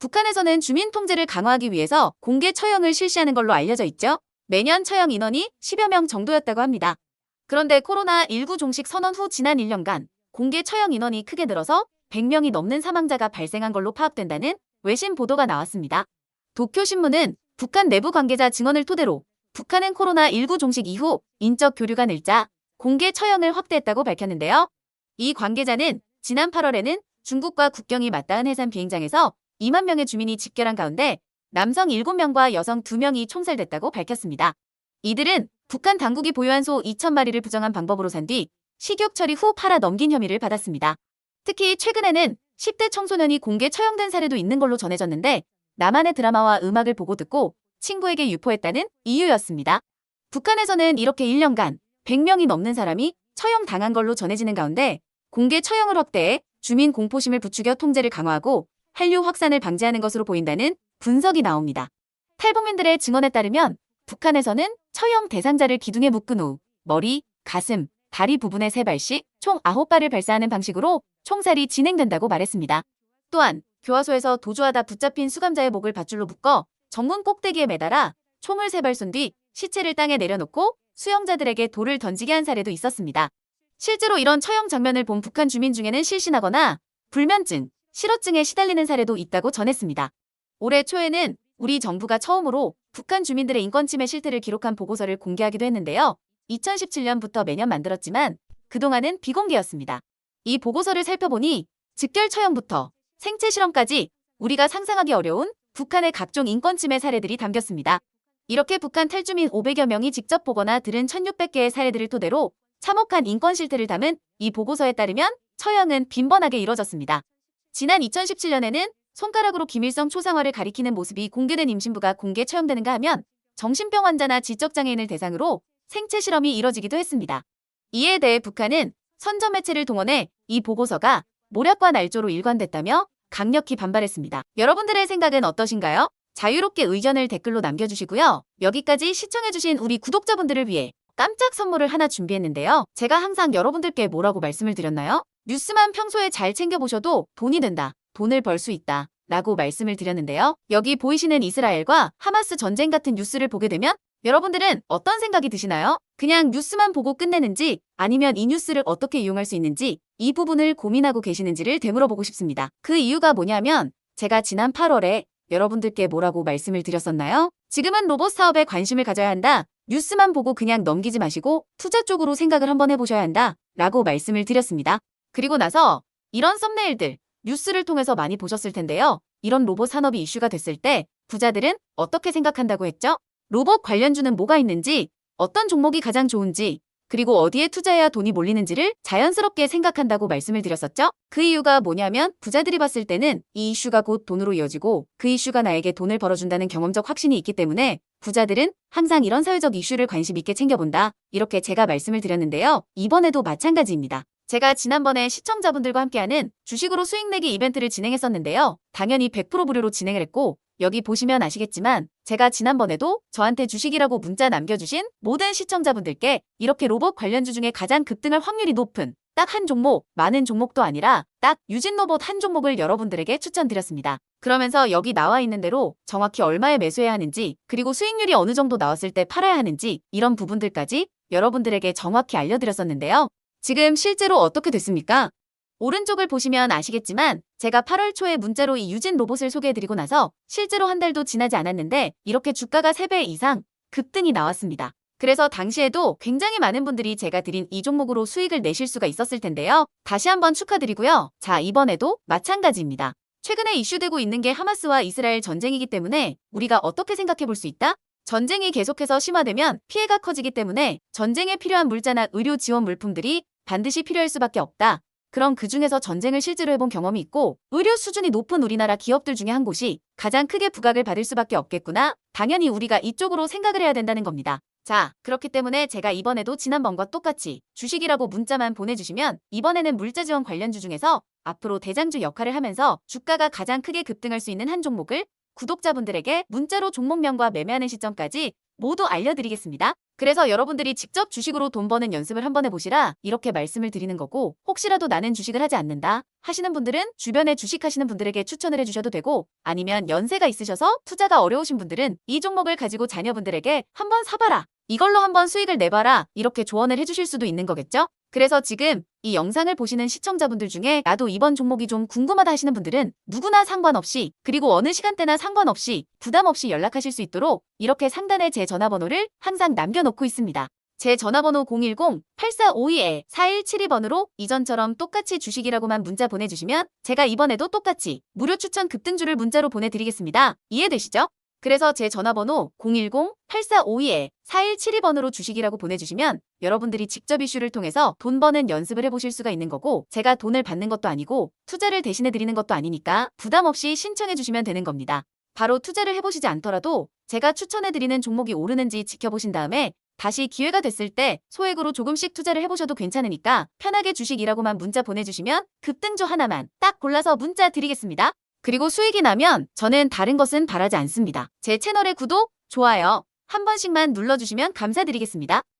북한에서는 주민 통제를 강화하기 위해서 공개 처형을 실시하는 걸로 알려져 있죠. 매년 처형 인원이 10여 명 정도였다고 합니다. 그런데 코로나19 종식 선언 후 지난 1년간 공개 처형 인원이 크게 늘어서 100명이 넘는 사망자가 발생한 걸로 파악된다는 외신 보도가 나왔습니다. 도쿄신문은 북한 내부 관계자 증언을 토대로 북한은 코로나19 종식 이후 인적 교류가 늘자 공개 처형을 확대했다고 밝혔는데요. 이 관계자는 지난 8월에는 중국과 국경이 맞닿은 해상 비행장에서 2만 명의 주민이 집결한 가운데 남성 7명과 여성 2명이 총살됐다고 밝혔습니다. 이들은 북한 당국이 보유한 소 2,000마리를 부정한 방법으로 산 뒤 식욕 처리 후 팔아 넘긴 혐의를 받았습니다. 특히 최근에는 10대 청소년이 공개 처형된 사례도 있는 걸로 전해졌는데 나만의 드라마와 음악을 보고 듣고 친구에게 유포했다는 이유였습니다. 북한에서는 이렇게 1년간 100명이 넘는 사람이 처형당한 걸로 전해지는 가운데 공개 처형을 확대해 주민 공포심을 부추겨 통제를 강화하고 한류 확산을 방지하는 것으로 보인다는 분석이 나옵니다. 탈북민들의 증언에 따르면 북한에서는 처형 대상자를 기둥에 묶은 후 머리, 가슴, 다리 부분에 3발씩 총 9발을 발사하는 방식으로 총살이 진행된다고 말했습니다. 또한 교화소에서 도주하다 붙잡힌 수감자의 목을 밧줄로 묶어 정문 꼭대기에 매달아 총을 3발 쏜 뒤 시체를 땅에 내려놓고 수영자들에게 돌을 던지게 한 사례도 있었습니다. 실제로 이런 처형 장면을 본 북한 주민 중에는 실신하거나 불면증, 실어증에 시달리는 사례도 있다고 전했습니다. 올해 초에는 우리 정부가 처음으로 북한 주민들의 인권 침해 실태를 기록한 보고서를 공개하기도 했는데요. 2017년부터 매년 만들었지만 그동안은 비공개였습니다. 이 보고서를 살펴보니 즉결 처형부터 생체 실험까지 우리가 상상하기 어려운 북한의 각종 인권 침해 사례들이 담겼습니다. 이렇게 북한 탈주민 500여 명이 직접 보거나 들은 1600개의 사례들을 토대로 참혹한 인권 실태를 담은 이 보고서에 따르면 처형은 빈번하게 이뤄졌습니다. 지난 2017년에는 손가락으로 김일성 초상화를 가리키는 모습이 공개된 임신부가 공개 처형되는가 하면 정신병 환자나 지적장애인을 대상으로 생체 실험이 이뤄지기도 했습니다. 이에 대해 북한은 선전 매체를 동원해 이 보고서가 모략과 날조로 일관됐다며 강력히 반발했습니다. 여러분들의 생각은 어떠신가요? 자유롭게 의견을 댓글로 남겨주시고요. 여기까지 시청해주신 우리 구독자분들을 위해 깜짝 선물을 하나 준비했는데요. 제가 항상 여러분들께 뭐라고 말씀을 드렸나요? 뉴스만 평소에 잘 챙겨보셔도 돈이 된다, 돈을 벌 수 있다 라고 말씀을 드렸는데요. 여기 보이시는 이스라엘과 하마스 전쟁 같은 뉴스를 보게 되면 여러분들은 어떤 생각이 드시나요? 그냥 뉴스만 보고 끝내는지 아니면 이 뉴스를 어떻게 이용할 수 있는지 이 부분을 고민하고 계시는지를 되물어보고 싶습니다. 그 이유가 뭐냐면 제가 지난 8월에 여러분들께 뭐라고 말씀을 드렸었나요? 지금은 로봇 사업에 관심을 가져야 한다. 뉴스만 보고 그냥 넘기지 마시고 투자 쪽으로 생각을 한번 해보셔야 한다 라고 말씀을 드렸습니다. 그리고 나서 이런 썸네일들 뉴스를 통해서 많이 보셨을 텐데요. 이런 로봇 산업이 이슈가 됐을 때 부자들은 어떻게 생각한다고 했죠? 로봇 관련주는 뭐가 있는지, 어떤 종목이 가장 좋은지, 그리고 어디에 투자해야 돈이 몰리는지를 자연스럽게 생각한다고 말씀을 드렸었죠? 그 이유가 뭐냐면 부자들이 봤을 때는 이 이슈가 곧 돈으로 이어지고 그 이슈가 나에게 돈을 벌어준다는 경험적 확신이 있기 때문에 부자들은 항상 이런 사회적 이슈를 관심 있게 챙겨본다. 이렇게 제가 말씀을 드렸는데요. 이번에도 마찬가지입니다. 제가 지난번에 시청자분들과 함께하는 주식으로 수익 내기 이벤트를 진행했었는데요. 당연히 100% 무료로 진행을 했고 여기 보시면 아시겠지만 제가 지난번에도 저한테 주식이라고 문자 남겨주신 모든 시청자분들께 이렇게 로봇 관련주 중에 가장 급등할 확률이 높은 딱 한 종목, 많은 종목도 아니라 딱 유진 로봇 한 종목을 여러분들에게 추천드렸습니다. 그러면서 여기 나와 있는 대로 정확히 얼마에 매수해야 하는지 그리고 수익률이 어느 정도 나왔을 때 팔아야 하는지 이런 부분들까지 여러분들에게 정확히 알려드렸었는데요. 지금 실제로 어떻게 됐습니까? 오른쪽을 보시면 아시겠지만 제가 8월 초에 문자로 이 유진 로봇을 소개해드리고 나서 실제로 한 달도 지나지 않았는데 이렇게 주가가 3배 이상 급등이 나왔습니다. 그래서 당시에도 굉장히 많은 분들이 제가 드린 이 종목으로 수익을 내실 수가 있었을 텐데요. 다시 한번 축하드리고요. 자, 이번에도 마찬가지입니다. 최근에 이슈되고 있는 게 하마스와 이스라엘 전쟁이기 때문에 우리가 어떻게 생각해 볼 수 있다? 전쟁이 계속해서 심화되면 피해가 커지기 때문에 전쟁에 필요한 물자나 의료 지원 물품들이 반드시 필요할 수밖에 없다. 그럼 그중에서 전쟁을 실제로 해본 경험이 있고 의료 수준이 높은 우리나라 기업들 중에 한 곳이 가장 크게 부각을 받을 수밖에 없겠구나. 당연히 우리가 이쪽으로 생각을 해야 된다는 겁니다. 자, 그렇기 때문에 제가 이번에도 지난번과 똑같이 주식이라고 문자만 보내주시면 이번에는 물자 지원 관련주 중에서 앞으로 대장주 역할을 하면서 주가가 가장 크게 급등할 수 있는 한 종목을 구독자분들에게 문자로 종목명과 매매하는 시점까지 모두 알려드리겠습니다. 그래서 여러분들이 직접 주식으로 돈 버는 연습을 한번 해보시라 이렇게 말씀을 드리는 거고, 혹시라도 나는 주식을 하지 않는다 하시는 분들은 주변에 주식하시는 분들에게 추천을 해주셔도 되고, 아니면 연세가 있으셔서 투자가 어려우신 분들은 이 종목을 가지고 자녀분들에게 한번 사봐라, 이걸로 한번 수익을 내봐라, 이렇게 조언을 해주실 수도 있는 거겠죠? 그래서 지금 이 영상을 보시는 시청자분들 중에 나도 이번 종목이 좀 궁금하다 하시는 분들은 누구나 상관없이, 그리고 어느 시간대나 상관없이 부담 없이 연락하실 수 있도록 이렇게 상단에 제 전화번호를 항상 남겨놓고 있습니다. 제 전화번호 010-8452-4172번으로 이전처럼 똑같이 주식이라고만 문자 보내주시면 제가 이번에도 똑같이 무료 추천 급등주를 문자로 보내드리겠습니다. 이해되시죠? 그래서 제 전화번호 010-8452-4172번으로 주식이라고 보내주시면 여러분들이 직접 이슈를 통해서 돈 버는 연습을 해보실 수가 있는 거고, 제가 돈을 받는 것도 아니고 투자를 대신해 드리는 것도 아니니까 부담 없이 신청해 주시면 되는 겁니다. 바로 투자를 해보시지 않더라도 제가 추천해 드리는 종목이 오르는지 지켜보신 다음에 다시 기회가 됐을 때 소액으로 조금씩 투자를 해보셔도 괜찮으니까 편하게 주식이라고만 문자 보내주시면 급등주 하나만 딱 골라서 문자 드리겠습니다. 그리고 수익이 나면 저는 다른 것은 바라지 않습니다. 제 채널의 구독, 좋아요 한 번씩만 눌러주시면 감사드리겠습니다.